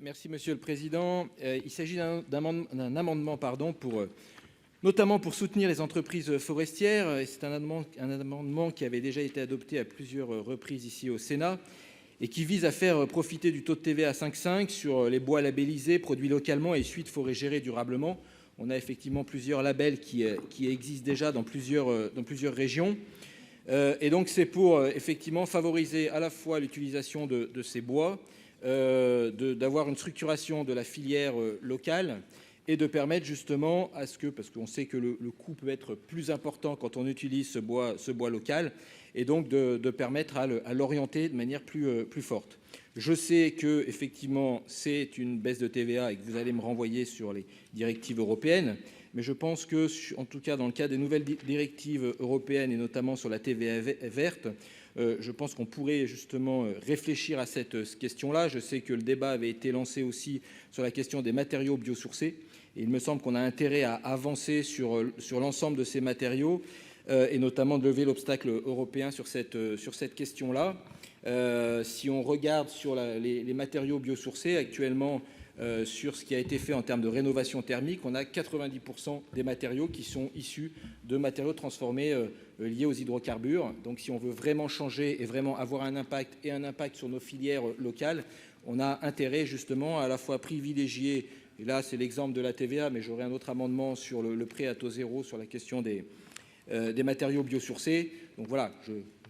Merci Monsieur le Président. Il s'agit d'un amendement notamment pour soutenir les entreprises forestières. Et c'est un amendement qui avait déjà été adopté à plusieurs reprises ici au Sénat et qui vise à faire profiter du taux de TVA à 5,5 sur les bois labellisés, produits localement et issus de forêts gérées durablement. On a effectivement plusieurs labels qui existent déjà dans plusieurs régions. Et donc c'est pour effectivement favoriser à la fois l'utilisation de ces bois, d'avoir une structuration de la filière locale et de permettre justement à ce que, parce qu'on sait que le coût peut être plus important quand on utilise ce bois local, et donc de permettre à l'orienter de manière plus forte. Je sais que effectivement c'est une baisse de TVA et que vous allez me renvoyer sur les directives européennes, mais je pense que, en tout cas dans le cas des nouvelles directives européennes et notamment sur la TVA verte, je pense qu'on pourrait justement réfléchir à cette question-là. Je sais que le débat avait été lancé aussi sur la question des matériaux biosourcés. Et il me semble qu'on a intérêt à avancer sur l'ensemble de ces matériaux et notamment de lever l'obstacle européen sur cette question-là. Si on regarde sur les matériaux biosourcés actuellement, sur ce qui a été fait en termes de rénovation thermique, on a 90% des matériaux qui sont issus de matériaux transformés liés aux hydrocarbures. Donc si on veut vraiment changer et vraiment avoir un impact sur nos filières locales, on a intérêt justement à la fois privilégier, et là c'est l'exemple de la TVA, mais j'aurai un autre amendement sur le prêt à taux zéro sur la question des matériaux biosourcés. Donc voilà,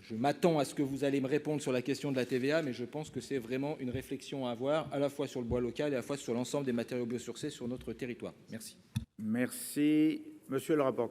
je m'attends à ce que vous allez me répondre sur la question de la TVA, mais je pense que c'est vraiment une réflexion à avoir, à la fois sur le bois local et à la fois sur l'ensemble des matériaux biosourcés sur notre territoire. Merci. Merci. Monsieur le rapporteur.